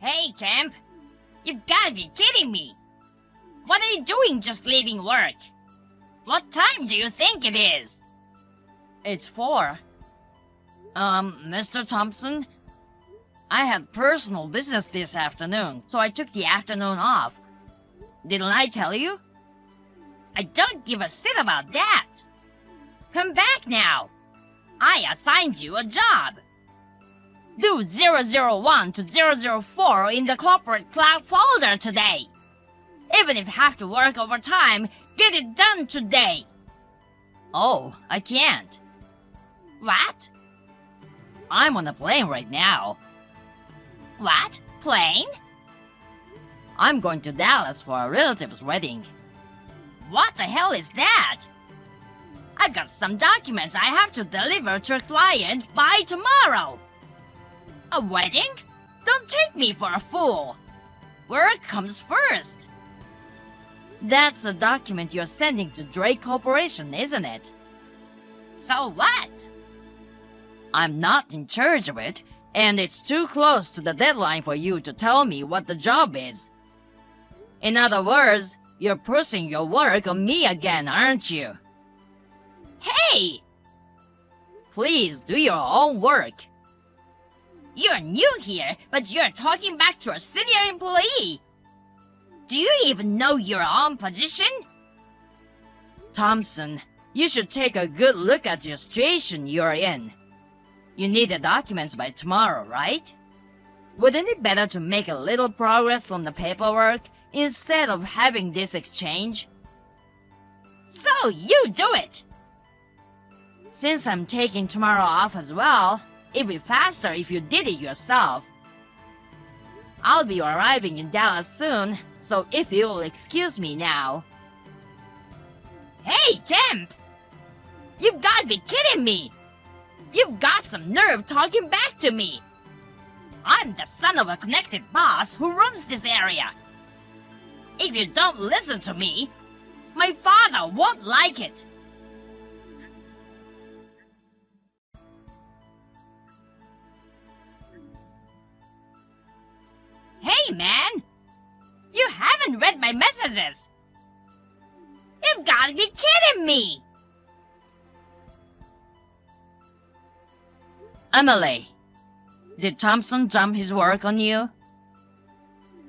Hey, Camp! You've gotta be kidding me! What are you doing just leaving work? What time do you think it is? It's 4. Mr. Thompson? I had personal business this afternoon, so I took the afternoon off. Didn't I tell you? I don't give a shit about that! Come back now! I assigned you a job! Do 001 to 004 in the corporate cloud folder today! Even if you have to work overtime, get it done today! Oh, I can't. What? I'm on a plane right now. What? Plane? I'm going to Dallas for a relative's wedding. What the hell is that? I've got some documents I have to deliver to a client by tomorrow. A wedding? Don't take me for a fool. Work comes first. That's a document you're sending to Drake Corporation, isn't it? So what? I'm not in charge of it, and it's too close to the deadline for you to tell me what the job is. In other words, you're pushing your work on me again, aren't you? Hey! Please do your own work. You're new here, but you're talking back to a senior employee. Do you even know your own position? Thompson, you should take a good look at your situation you're in. You need the documents by tomorrow, right? Wouldn't it be better to make a little progress on the paperwork instead of having this exchange? So you do it! Since I'm taking tomorrow off as well, it'd be faster if you did it yourself. I'll be arriving in Dallas soon, so if you'll excuse me now. Hey, Kemp! You've got to be kidding me! You've got some nerve talking back to me! I'm the son of a connected boss who runs this area. If you don't listen to me, my father won't like it. Hey, man! You haven't read my messages! You've got to be kidding me! Emily, did Thompson dump his work on you?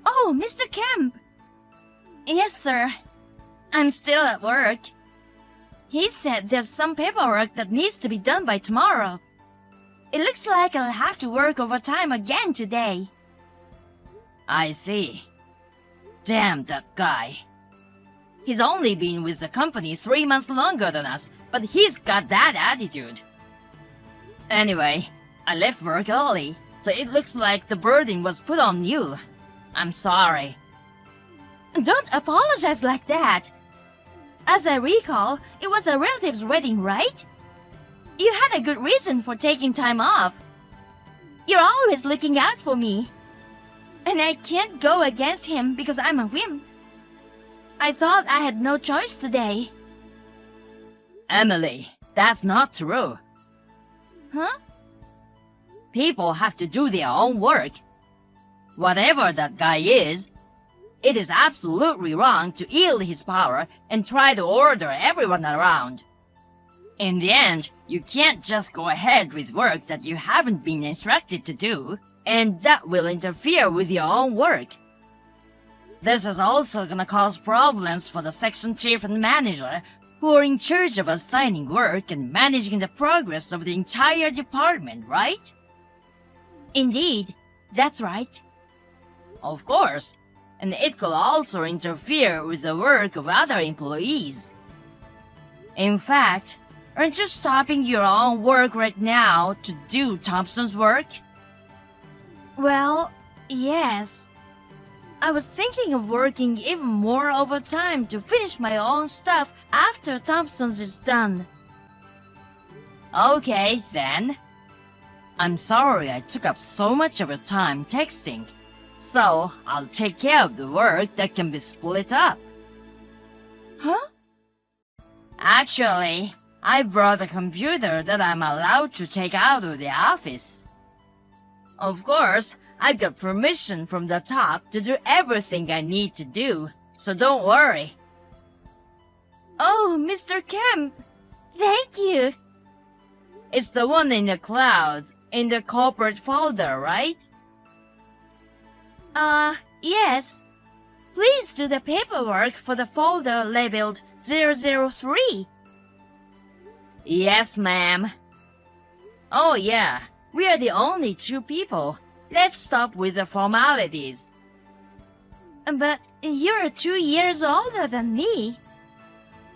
Oh, Mr. Kemp. Yes, sir. I'm still at work. He said there's some paperwork that needs to be done by tomorrow. It looks like I'll have to work overtime again today. I see. Damn that guy. He's only been with the company 3 months longer than us, but he's got that attitude. Anyway, I left work early, so it looks like the burden was put on you. I'm sorry. Don't apologize like that. As I recall, it was a relative's wedding, right? You had a good reason for taking time off. You're always looking out for me. And I can't go against him because I'm a whim. I thought I had no choice today. Emily, that's not true. Huh? People have to do their own work. Whatever that guy is, it is absolutely wrong to yield his power and try to order everyone around. In the end, you can't just go ahead with work that you haven't been instructed to do, and that will interfere with your own work. This is also gonna cause problems for the section chief and manager, who are in charge of assigning work and managing the progress of the entire department, right? Indeed, that's right. Of course, and it could also interfere with the work of other employees. In fact, aren't you stopping your own work right now to do Thompson's work? Well, yes. I was thinking of working even more overtime to finish my own stuff after Thompson's is done. Okay, then. I'm sorry I took up so much of your time texting, so I'll take care of the work that can be split up. Huh? Actually, I brought a computer that I'm allowed to take out of the office. Of course, I've got permission from the top to do everything I need to do, so don't worry. Oh, Mr. Kemp, thank you. It's the one in the clouds, in the corporate folder, right? Yes. Please do the paperwork for the folder labeled 003. Yes, ma'am. Oh yeah, we are the only two people. Let's stop with the formalities. But you're 2 years older than me.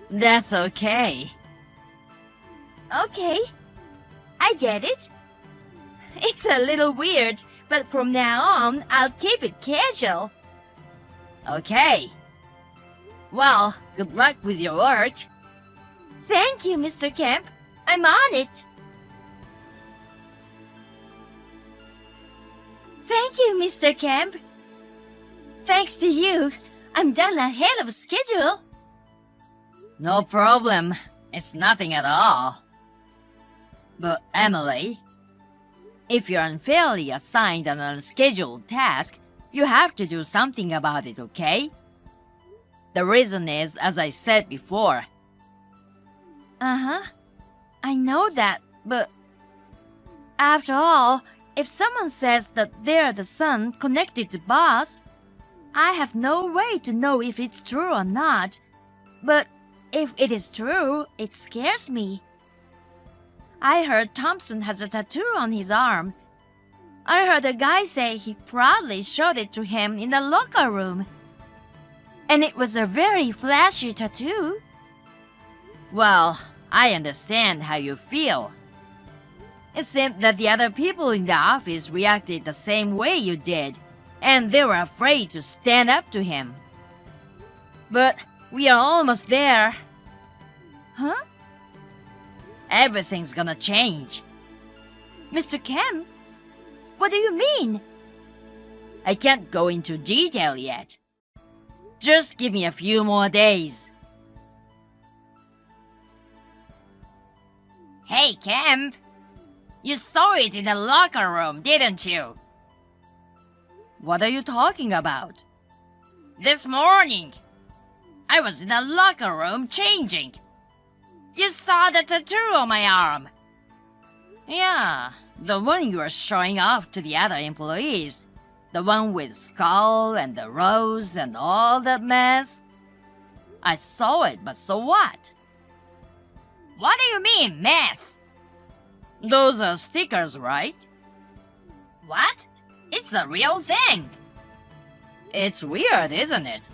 That's okay. Okay, I get it. It's a little weird, but from now on, I'll keep it casual. Okay. Well, good luck with your work. Thank you, Mr. Kemp. I'm on it. Thank you, Mr. Kemp. Thanks to you, I'm done ahead of schedule. No problem. It's nothing at all. But Emily, if you're unfairly assigned an unscheduled task, you have to do something about it, okay? The reason is, as I said before. Uh-huh. I know that, but after all, if someone says that they're the son connected to boss, I have no way to know if it's true or not. But if it is true, it scares me. I heard Thompson has a tattoo on his arm. I heard a guy say he proudly showed it to him in the locker room. And it was a very flashy tattoo. Well, I understand how you feel. It seemed that the other people in the office reacted the same way you did, and they were afraid to stand up to him. But we are almost there. Huh? Everything's gonna change. Mr. Kemp? What do you mean? I can't go into detail yet. Just give me a few more days. Hey, Kemp. You saw it in the locker room, didn't you? What are you talking about? This morning. I was in the locker room changing. You saw the tattoo on my arm. Yeah, the one you were showing off to the other employees. The one with skull and the rose and all that mess. I saw it, but so what? What do you mean, mess? Those are stickers, right? What? It's the real thing. It's weird, isn't it?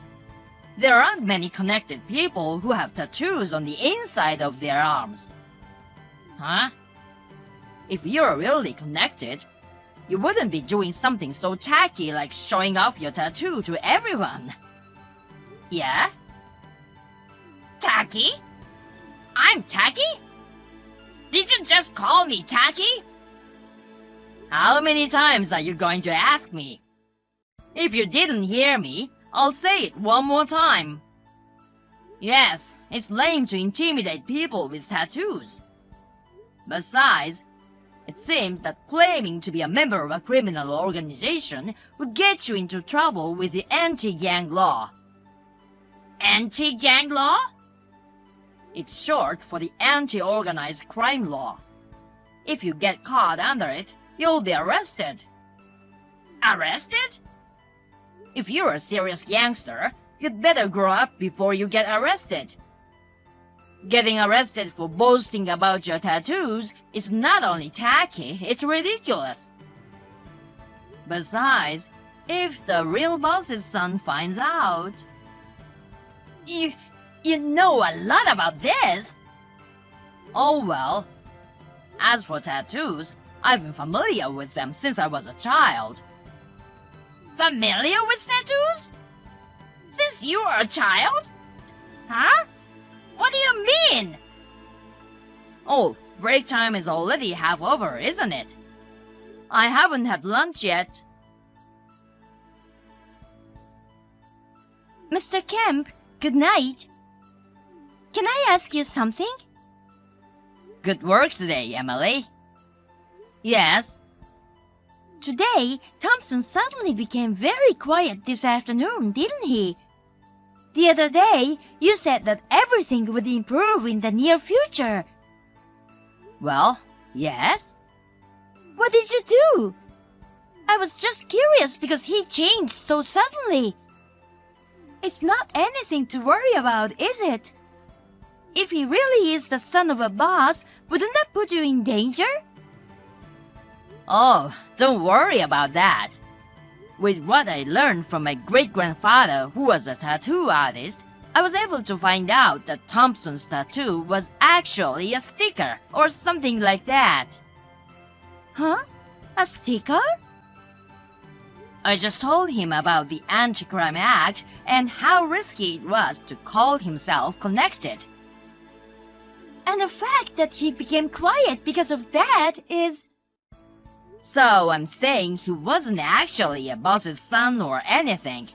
There aren't many connected people who have tattoos on the inside of their arms. Huh? If you're really connected, you wouldn't be doing something so tacky like showing off your tattoo to everyone. Yeah? Tacky? I'm tacky? Did you just call me tacky? How many times are you going to ask me? If you didn't hear me, I'll say it one more time. Yes, it's lame to intimidate people with tattoos. Besides, it seems that claiming to be a member of a criminal organization would get you into trouble with the anti-gang law. Anti-gang law? It's short for the anti-organized crime law. If you get caught under it, you'll be arrested. Arrested? If you're a serious gangster, you'd better grow up before you get arrested. Getting arrested for boasting about your tattoos is not only tacky, it's ridiculous. Besides, if the real boss's son finds out... You know a lot about this. Oh well. As for tattoos, I've been familiar with them since I was a child. Familiar with tattoos? Since you were a child? Huh? What do you mean? Oh, break time is already half over, isn't it? I haven't had lunch yet. Mr. Kemp, good night. Can I ask you something? Good work today, Emily. Yes. Today, Thompson suddenly became very quiet this afternoon, didn't he? The other day, you said that everything would improve in the near future. Well, yes. What did you do? I was just curious because he changed so suddenly. It's not anything to worry about, is it? If he really is the son of a boss, wouldn't that put you in danger? Oh, don't worry about that. With what I learned from my great-grandfather, who was a tattoo artist, I was able to find out that Thompson's tattoo was actually a sticker or something like that. Huh? A sticker? I just told him about the Anti-Crime Act and how risky it was to call himself connected. And the fact that he became quiet because of that is... So I'm saying he wasn't actually a boss's son or anything.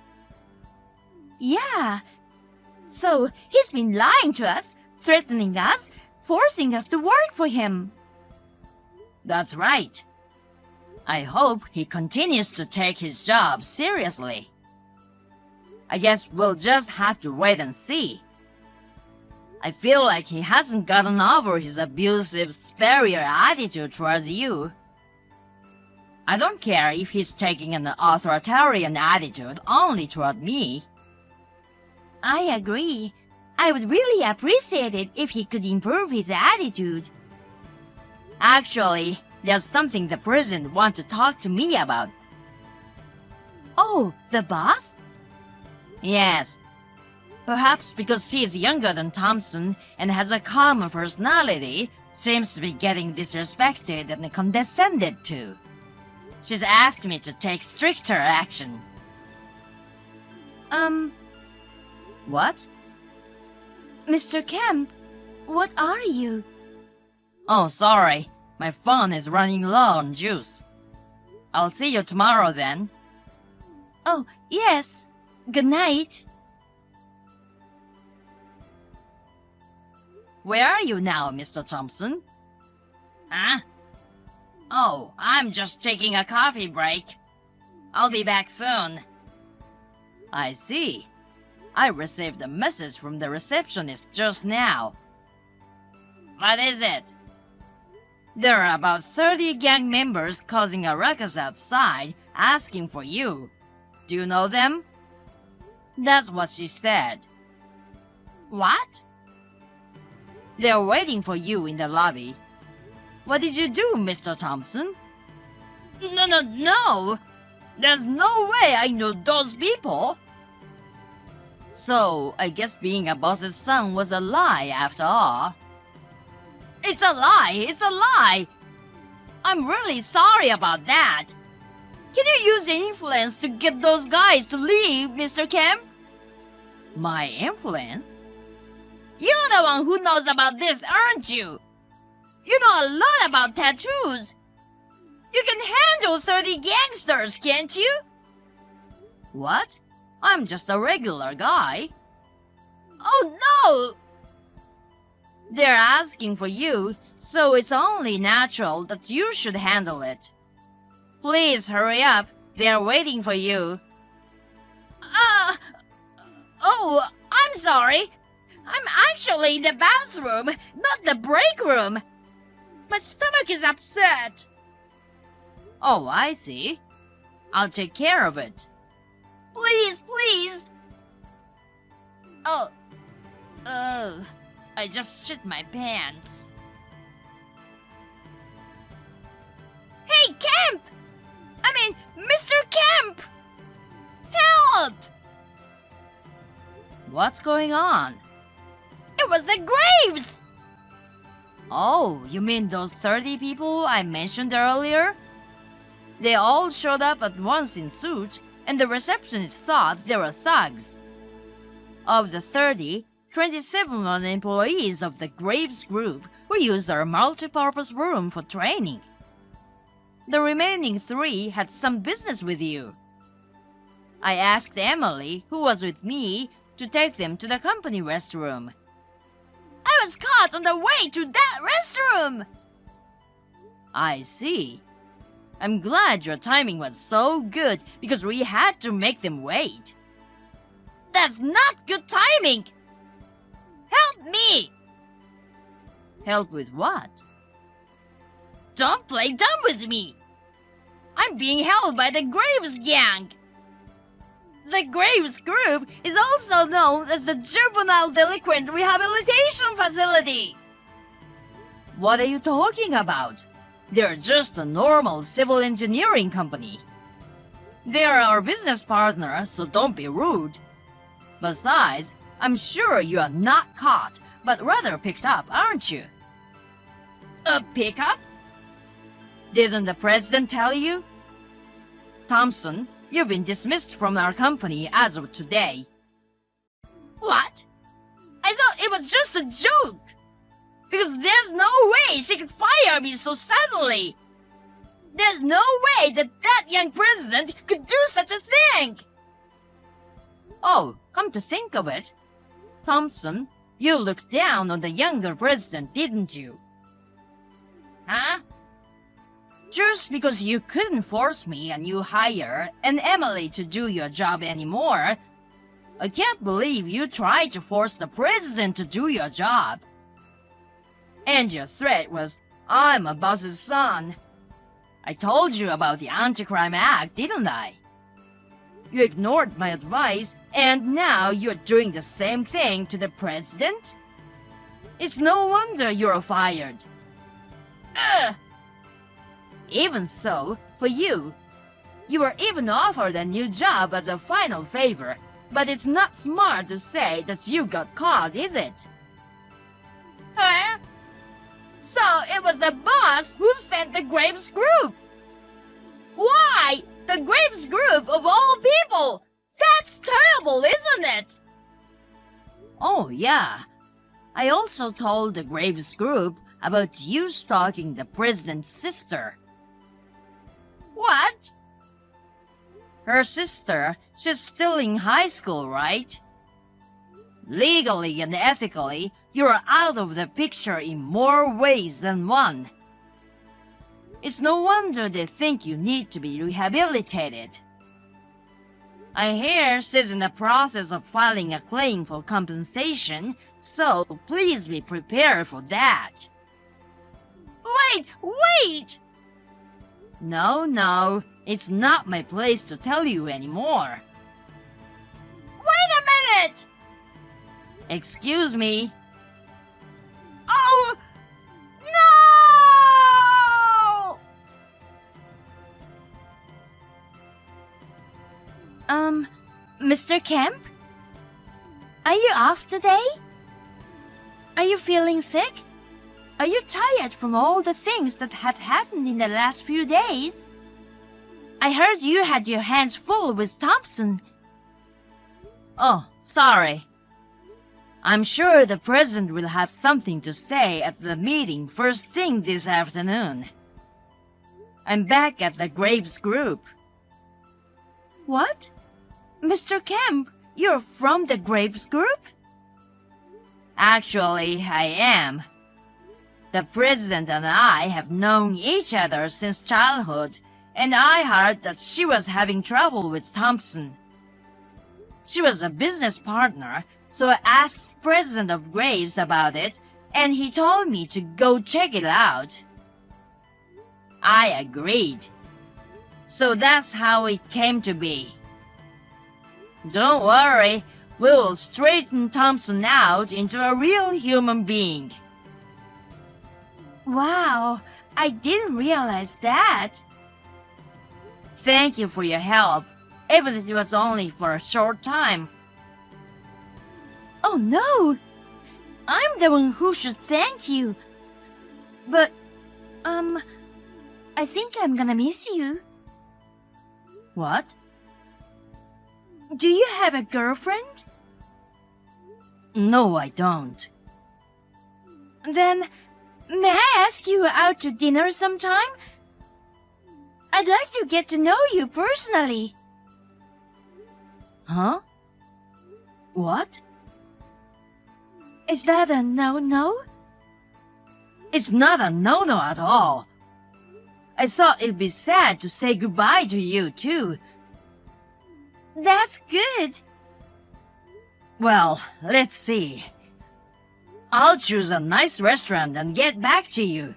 Yeah. So he's been lying to us, threatening us, forcing us to work for him. That's right. I hope he continues to take his job seriously. I guess we'll just have to wait and see. I feel like he hasn't gotten over his abusive, superior attitude towards you. I don't care if he's taking an authoritarian attitude only toward me. I agree. I would really appreciate it if he could improve his attitude. Actually, there's something the president wants to talk to me about. Oh, the boss? Yes. Perhaps because she's younger than Thompson and has a calmer personality, seems to be getting disrespected and condescended to. She's asked me to take stricter action. What? Mr. Kemp, what are you? Oh, sorry. My phone is running low on juice. I'll see you tomorrow then. Oh, yes. Good night. Where are you now, Mr. Thompson? Huh? Oh, I'm just taking a coffee break. I'll be back soon. I see. I received a message from the receptionist just now. What is it? There are about 30 gang members causing a ruckus outside, asking for you. Do you know them? That's what she said. What? They're waiting for you in the lobby. What did you do, Mr. Thompson? No! There's no way I know those people! So, I guess being a boss's son was a lie after all. It's a lie! It's a lie! I'm really sorry about that. Can you use your influence to get those guys to leave, Mr. Kemp? My influence? You're the one who knows about this, aren't you? You know a lot about tattoos. You can handle 30 gangsters, can't you? What? I'm just a regular guy. Oh no! They're asking for you, so it's only natural that you should handle it. Please hurry up. They're waiting for you. Oh, I'm sorry. I'm actually in the bathroom, not the break room. My stomach is upset. Oh, I see. I'll take care of it. Please. Oh, I just shit my pants. Hey, Kemp! I mean, Mr. Kemp! Help! What's going on? It was the Graves! Oh, you mean those 30 people I mentioned earlier? They all showed up at once in suits, and the receptionist thought they were thugs. Of the 30, 27 were employees of the Graves Group who used our multi-purpose room for training. The remaining 3 had some business with you. I asked Emily, who was with me, to take them to the company restroom. I was caught on the way to that restroom! I see. I'm glad your timing was so good because we had to make them wait. That's not good timing! Help me! Help with what? Don't play dumb with me! I'm being held by the Graves gang! The Graves Group is also known as the Juvenile Delinquent Rehabilitation Facility! What are you talking about? They're just a normal civil engineering company. They're our business partner, so don't be rude. Besides, I'm sure you are not caught, but rather picked up, aren't you? A pickup? Didn't the president tell you? Thompson, you've been dismissed from our company as of today. What? I thought it was just a joke! Because there's no way she could fire me so suddenly! There's no way that young president could do such a thing! Oh, come to think of it, Thompson, you looked down on the younger president, didn't you? Huh? Just because you couldn't force me and you hire and Emily to do your job anymore, I can't believe you tried to force the president to do your job. And your threat was, I'm a boss's son. I told you about the Anti-Crime Act, didn't I? You ignored my advice, and now you're doing the same thing to the president? It's no wonder you're fired. Ugh! Even so, for you, you were even offered a new job as a final favor, but it's not smart to say that you got caught, is it? Huh? So it was the boss who sent the Graves Group! Why? The Graves Group of all people! That's terrible, isn't it? Oh, yeah. I also told the Graves Group about you stalking the president's sister. What? Her sister, she's still in high school, right? Legally and ethically, you're out of the picture in more ways than one. It's no wonder they think you need to be rehabilitated. I hear she's in the process of filing a claim for compensation, so please be prepared for that. Wait! No, it's not my place to tell you anymore. Wait a minute! Excuse me. Oh! No! Mr. Kemp? Are you off today? Are you feeling sick? Are you tired from all the things that have happened in the last few days? I heard you had your hands full with Thompson. Oh, sorry. I'm sure the president will have something to say at the meeting first thing this afternoon. I'm back at the Graves Group. What? Mr. Kemp, you're from the Graves Group? Actually, I am. The president and I have known each other since childhood, and I heard that she was having trouble with Thompson. She was a business partner, so I asked President of Graves about it, and he told me to go check it out. I agreed. So that's how it came to be. Don't worry, we will straighten Thompson out into a real human being. Wow, I didn't realize that. Thank you for your help, even if it was only for a short time. Oh no! I'm the one who should thank you. But, I think I'm gonna miss you. What? Do you have a girlfriend? No, I don't. Then, may I ask you out to dinner sometime? I'd like to get to know you personally. Huh? What? Is that a no-no? It's not a no-no at all. I thought it'd be sad to say goodbye to you, too. That's good. Well, let's see. I'll choose a nice restaurant and get back to you.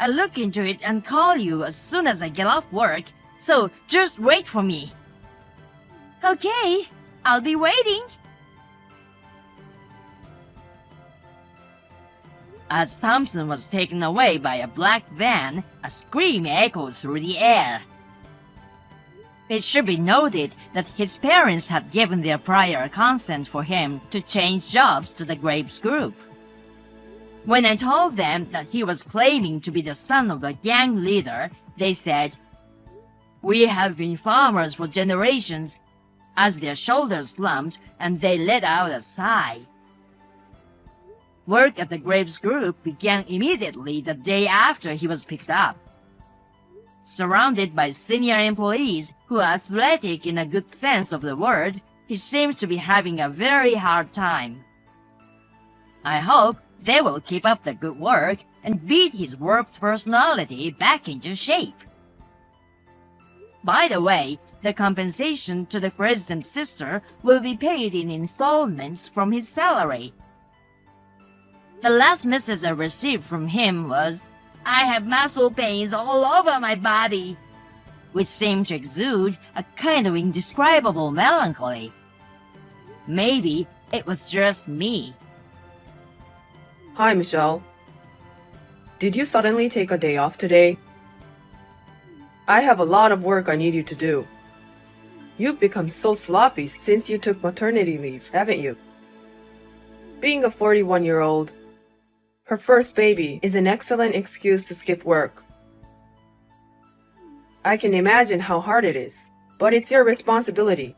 I'll look into it and call you as soon as I get off work, so just wait for me. Okay, I'll be waiting. As Thompson was taken away by a black van, a scream echoed through the air. It should be noted that his parents had given their prior consent for him to change jobs to the Graves Group. When I told them that he was claiming to be the son of a gang leader, they said, "We have been farmers for generations," as their shoulders slumped and they let out a sigh. Work at the Graves Group began immediately the day after he was picked up. Surrounded by senior employees who are athletic in a good sense of the word, he seems to be having a very hard time. I hope they will keep up the good work and beat his warped personality back into shape. By the way, the compensation to the president's sister will be paid in installments from his salary. The last message I received from him was, "I have muscle pains all over my body," which seemed to exude a kind of indescribable melancholy. Maybe it was just me. Hi, Michelle. Did you suddenly take a day off today? I have a lot of work I need you to do. You've become so sloppy since you took maternity leave, haven't you? Being a 41-year-old, her first baby is an excellent excuse to skip work. I can imagine how hard it is, but it's your responsibility.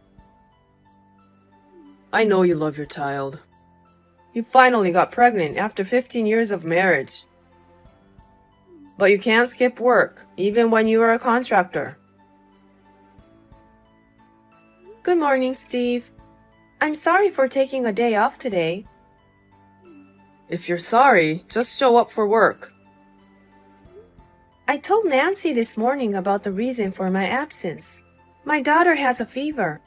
I know you love your child. You finally got pregnant after 15 years of marriage. But you can't skip work, even when you are a contractor. Good morning, Steve. I'm sorry for taking a day off today. If you're sorry, just show up for work. I told Nancy this morning about the reason for my absence. My daughter has a fever.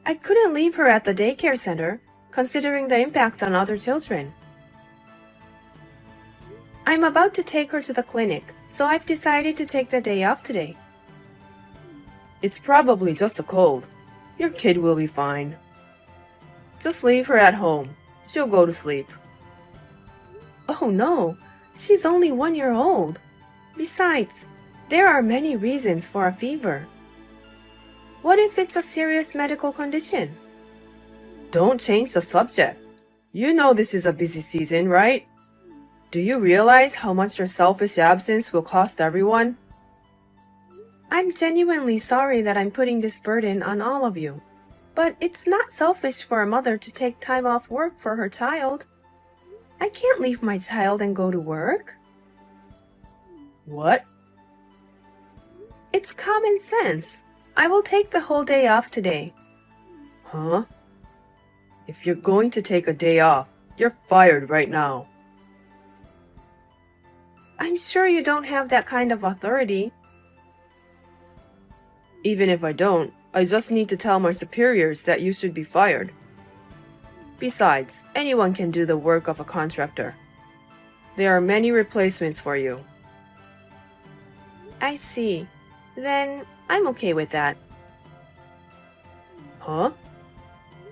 I couldn't leave her at the daycare center, considering the impact on other children. I'm about to take her to the clinic, so I've decided to take the day off today. It's probably just a cold. Your kid will be fine. Just leave her at home. She'll go to sleep. Oh no, she's only 1 year old. Besides, there are many reasons for a fever. What if it's a serious medical condition? Don't change the subject. You know this is a busy season, right? Do you realize how much your selfish absence will cost everyone? I'm genuinely sorry that I'm putting this burden on all of you. But it's not selfish for a mother to take time off work for her child. I can't leave my child and go to work. What? It's common sense. I will take the whole day off today. Huh? If you're going to take a day off, you're fired right now. I'm sure you don't have that kind of authority. Even if I don't, I just need to tell my superiors that you should be fired. Besides, anyone can do the work of a contractor. There are many replacements for you. I see. Then I'm okay with that. Huh?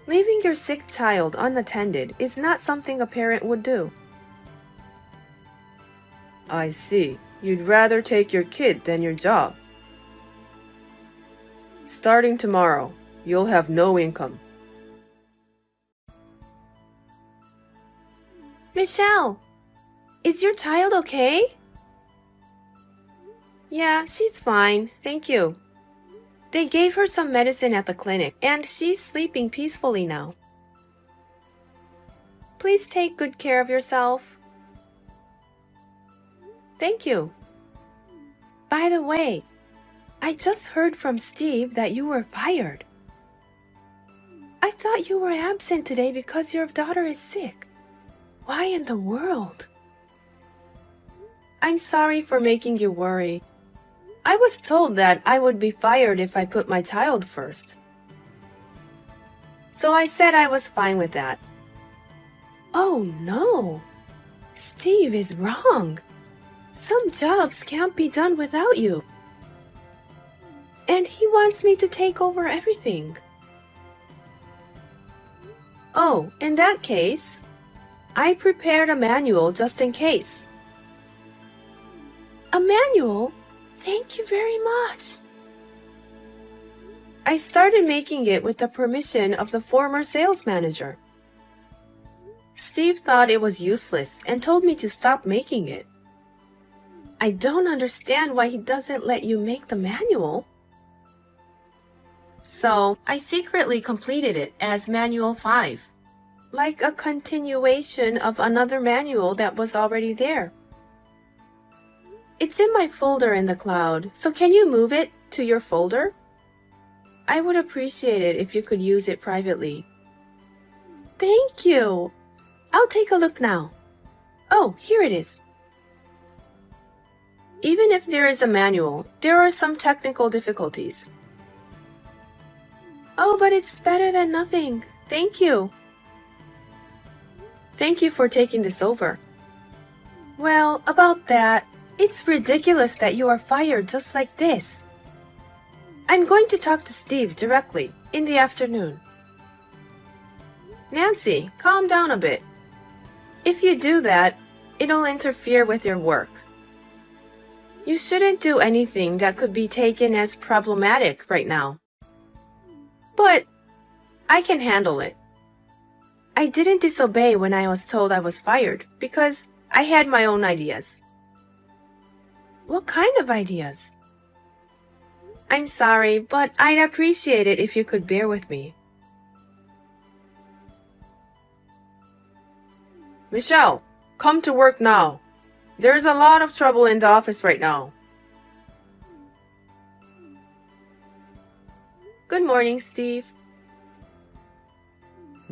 Leaving your sick child unattended is not something a parent would do. I see. You'd rather take your kid than your job. Starting tomorrow, you'll have no income. Michelle, is your child okay? Yeah, she's fine, thank you. They gave her some medicine at the clinic, and she's sleeping peacefully now. Please take good care of yourself. Thank you. By the way, I just heard from Steve that you were fired. I thought you were absent today because your daughter is sick. Why in the world? I'm sorry for making you worry. I was told that I would be fired if I put my child first. So I said I was fine with that. Oh no! Steve is wrong. Some jobs can't be done without you. And he wants me to take over everything. Oh, in that case, I prepared a manual just in case. A manual? Thank you very much. I started making it with the permission of the former sales manager. Steve thought it was useless and told me to stop making it. I don't understand why he doesn't let you make the manual. So, I secretly completed it as Manual 5, like a continuation of another manual that was already there. It's in my folder in the cloud, so can you move it to your folder? I would appreciate it if you could use it privately. Thank you! I'll take a look now. Oh, here it is. Even if there is a manual, there are some technical difficulties. Oh, but it's better than nothing. Thank you. Thank you for taking this over. Well, about that, it's ridiculous that you are fired just like this. I'm going to talk to Steve directly in the afternoon. Nancy, calm down a bit. If you do that, it'll interfere with your work. You shouldn't do anything that could be taken as problematic right now. But I can handle it. I didn't disobey when I was told I was fired because I had my own ideas. What kind of ideas? I'm sorry, but I'd appreciate it if you could bear with me. Michelle, come to work now. There's a lot of trouble in the office right now. Good morning, Steve.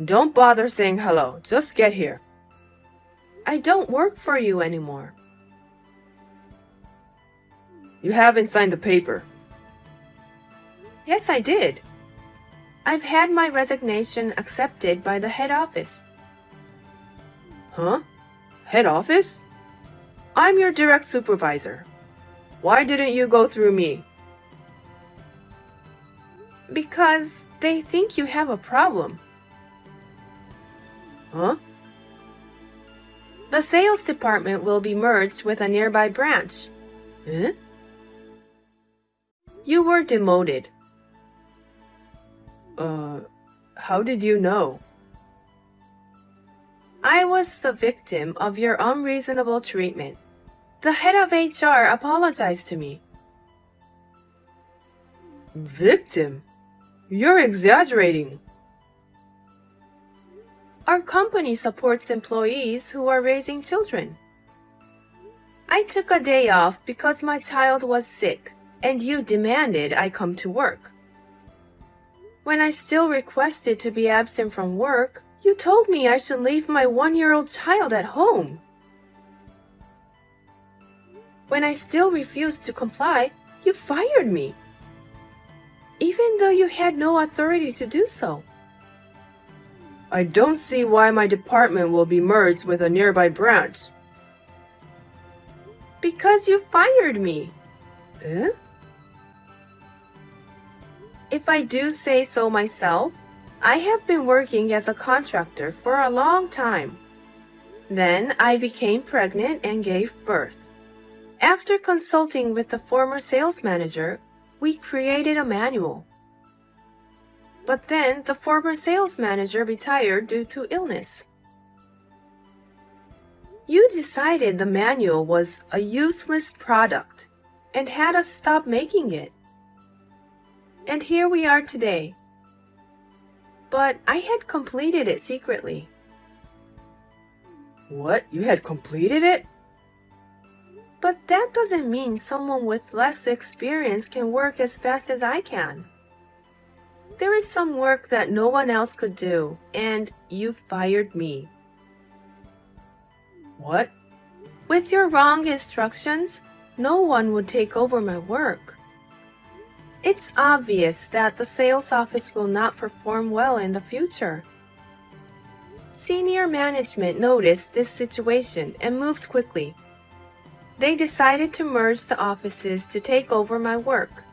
Don't bother saying hello. Just get here. I don't work for you anymore. You haven't signed the paper. Yes, I did. I've had my resignation accepted by the head office. Huh? Head office? I'm your direct supervisor. Why didn't you go through me? Because they think you have a problem. Huh? The sales department will be merged with a nearby branch. Eh? You were demoted. How did you know? I was the victim of your unreasonable treatment. The head of HR apologized to me. Victim? You're exaggerating. Our company supports employees who are raising children. I took a day off because my child was sick, and you demanded I come to work. When I still requested to be absent from work, you told me I should leave my 1-year-old child at home. When I still refused to comply, you fired me, even though you had no authority to do so. I don't see why my department will be merged with a nearby branch. Because you fired me. Eh? If I do say so myself, I have been working as a contractor for a long time. Then I became pregnant and gave birth. After consulting with the former sales manager, we created a manual. But then the former sales manager retired due to illness. You decided the manual was a useless product and had us stop making it. And here we are today. But I had completed it secretly. What? You had completed it? But that doesn't mean someone with less experience can work as fast as I can. There is some work that no one else could do, and you fired me. What? With your wrong instructions, no one would take over my work. It's obvious that the sales office will not perform well in the future. Senior management noticed this situation and moved quickly. They decided to merge the offices to take over my work.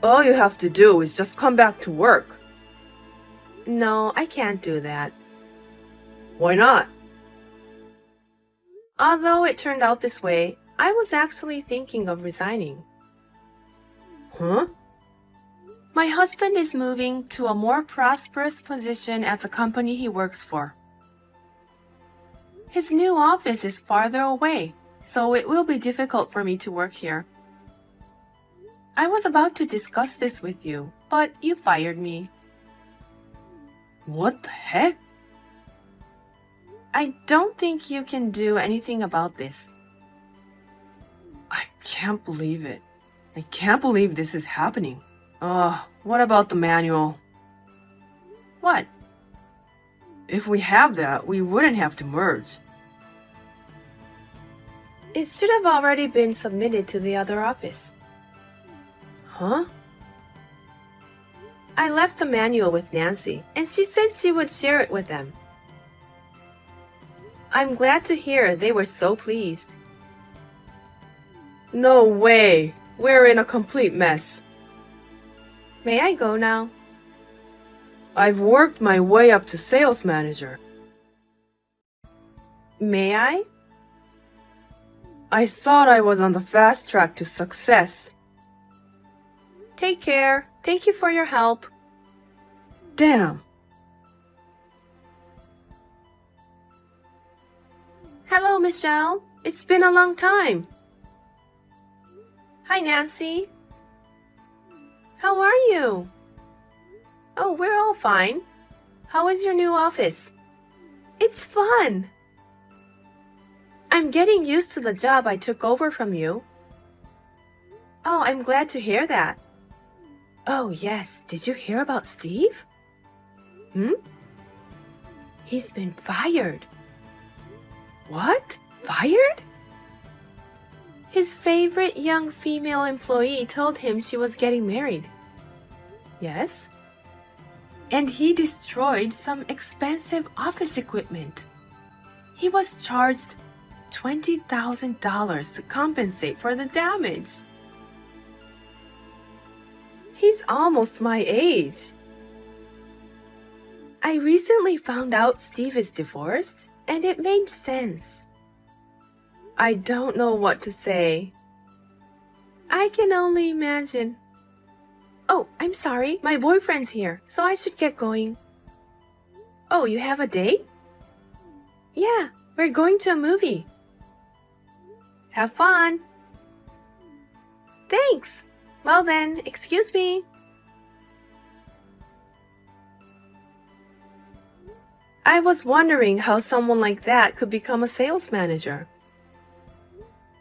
All you have to do is just come back to work. No, I can't do that. Why not? Although it turned out this way, I was actually thinking of resigning. Huh? My husband is moving to a more prosperous position at the company he works for. His new office is farther away, so it will be difficult for me to work here. I was about to discuss this with you, but you fired me. What the heck? I don't think you can do anything about this. I can't believe it. I can't believe this is happening. What about the manual? What? If we have that, we wouldn't have to merge. It should have already been submitted to the other office. Huh? I left the manual with Nancy, and she said she would share it with them. I'm glad to hear they were so pleased. No way! We're in a complete mess. May I go now? I've worked my way up to sales manager. May I? I thought I was on the fast track to success. Take care. Thank you for your help. Damn! Hello, Michelle. It's been a long time. Hi, Nancy. How are you? Oh, we're all fine. How is your new office? It's fun. I'm getting used to the job I took over from you. Oh, I'm glad to hear that. Oh, yes. Did you hear about Steve? He's been fired. What? Fired? His favorite young female employee told him she was getting married. Yes? And he destroyed some expensive office equipment. He was charged $20,000 to compensate for the damage. He's almost my age. I recently found out Steve is divorced, and it made sense. I don't know what to say. I can only imagine. Oh, I'm sorry. My boyfriend's here, so I should get going. Oh, you have a date? Yeah, we're going to a movie. Have fun. Thanks. Well then, excuse me. I was wondering how someone like that could become a sales manager.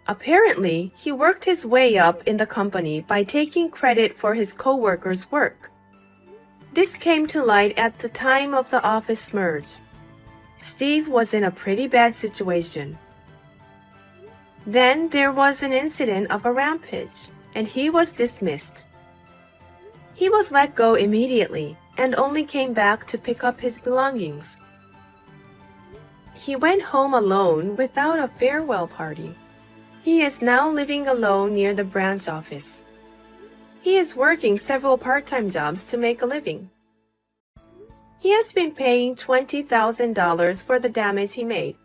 Apparently, he worked his way up in the company by taking credit for his co-workers' work. This came to light at the time of the office merge. Steve was in a pretty bad situation. Then there was an incident of a rampage, and he was dismissed. He was let go immediately and only came back to pick up his belongings. He went home alone without a farewell party. He is now living alone near the branch office. He is working several part-time jobs to make a living. He has been paying $20,000 for the damage he made.